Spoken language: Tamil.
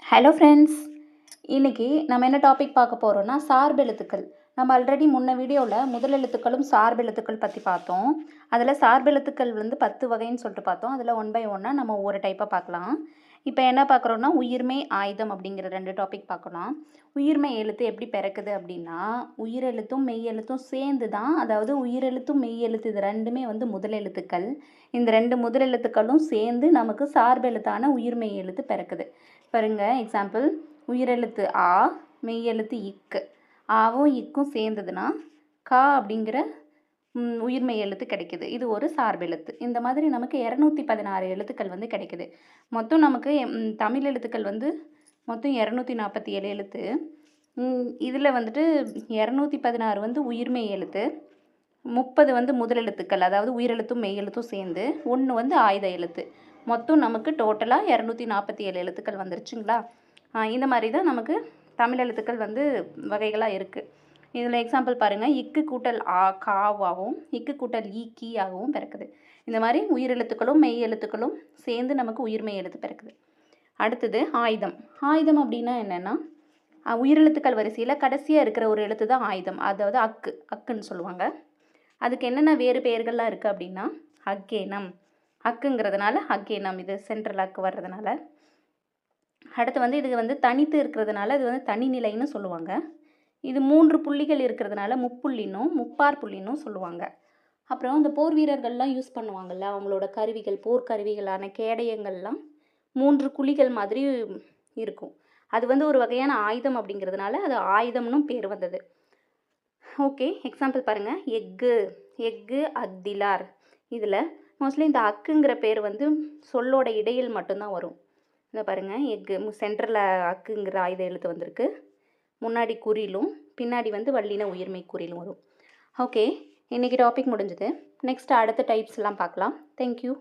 ஹலோ ஃப்ரெண்ட்ஸ், இன்னைக்கு நம்ம என்ன டாபிக் பார்க்க போகிறோம்னா சார்பெழுத்துக்கள். நம்ம ஆல்ரெடி முன்ன வீடியோவில் முதலெழுத்துக்களும் சார்பெழுத்துக்கள் பற்றி பார்த்தோம். அதில் சார்பெழுத்துக்கள் 10 வகைன்னு சொல்லிட்டு பார்த்தோம். அதில் ஒன் பை ஒன்னாக நம்ம ஒவ்வொரு டைப்பாக பார்க்கலாம். இப்போ என்ன பார்க்குறோன்னா உயிர்மெய் ஆயுதம் அப்படிங்கிற 2 டாபிக் பார்க்கலாம். உயிர்மெய் எழுத்து எப்படி பிறக்குது அப்படின்னா, உயிரெழுத்தும் மெய் எழுத்தும் சேர்ந்து தான், அதாவது உயிரெழுத்தும் மெய் எழுத்து இது ரெண்டுமே முதலெழுத்துக்கள். இந்த 2 முதலெழுத்துக்களும் சேர்ந்து நமக்கு சார்பெழுத்தான உயிர்மெய் எழுத்து பிறக்குது. பாருங்க, எக்ஸாம்பிள் உயிரெழுத்து ஆ, மெய் எழுத்து இக்கு. ஆவும் இக்கும் சேர்ந்ததுன்னா கா அப்படிங்கிற உயிர்மெய் எழுத்து கிடைக்குது. இது ஒரு சார்பெழுத்து. இந்த மாதிரி நமக்கு 216 எழுத்துக்கள் கிடைக்குது. மொத்தம் நமக்கு தமிழ் எழுத்துக்கள் மொத்தம் 247 எழுத்து. இதில் 216 உயிர்மெய் எழுத்து, 30 முதலெழுத்துக்கள், அதாவது உயிரெழுத்தும் மெய் எழுத்தும் சேர்ந்து, 1 ஆயுத எழுத்து. மொத்தம் நமக்கு டோட்டலாக 247 எழுத்துக்கள் வந்துருச்சுங்களா. இந்த மாதிரி தான் நமக்கு தமிழ் எழுத்துக்கள் வகைகளாக இருக்குது. இதில் எக்ஸாம்பிள் பாருங்கள், இக்கு கூட்டல் ஆ காவாகவும் இக்கு கூட்டல் ஈ கீயாகவும் பிறக்குது. இந்த மாதிரி உயிரெழுத்துக்களும் மெய் எழுத்துக்களும் சேர்ந்து நமக்கு உயிர்மெய் எழுத்து பிறக்குது. அடுத்தது ஆயுதம். ஆயுதம் அப்படின்னா என்னென்னா, உயிரெழுத்துக்கள் வரிசையில் கடைசியாக இருக்கிற ஒரு எழுத்து தான் ஆயுதம். அதாவது அக்குன்னு சொல்லுவாங்க. அதுக்கு என்னென்ன வேறு பெயர்கள்லாம் இருக்குது அப்படின்னா, அக்கேனம், அக்குங்கிறதுனால அக்கேனம், இது சென்ட்ரல் அக்கு வர்றதுனால. அடுத்து இது தனித்து இருக்கிறதுனால இது தனிநிலைன்னு சொல்லுவாங்க. இது 3 புள்ளிகள் இருக்கிறதுனால முப்புள்ளினும் முப்பார் புள்ளினும் சொல்லுவாங்க. அப்புறம் இந்த போர் வீரர்கள்லாம் யூஸ் பண்ணுவாங்கள்ல, அவங்களோட கருவிகள், போர்க்கருவிகளான கேடயங்கள்லாம் 3 குழிகள் மாதிரி இருக்கும். அது ஒரு வகையான ஆயுதம் அப்படிங்கிறதுனால அது ஆயுதம்னு பேர் வந்தது. ஓகே, எக்ஸாம்பிள் பாருங்கள், எக்கு அக்திலார். இதில் மோஸ்ட்லி இந்த அக்குங்கிற பேர் சொல்லோட இடையில் மட்டும்தான் வரும். இதை பாருங்கள், எக்கு சென்டரில் அக்குங்கிற ஆயுத எழுத்து வந்திருக்கு. முன்னாடி குறிலும் பின்னாடி வல்லின உயிர்மெய் குறிலும் வரும். ஓகே, இன்றைக்கி டாபிக் முடிஞ்சுது. நெக்ஸ்ட் அடுத்த டைப்ஸ்லாம் பார்க்கலாம். தேங்க்யூ.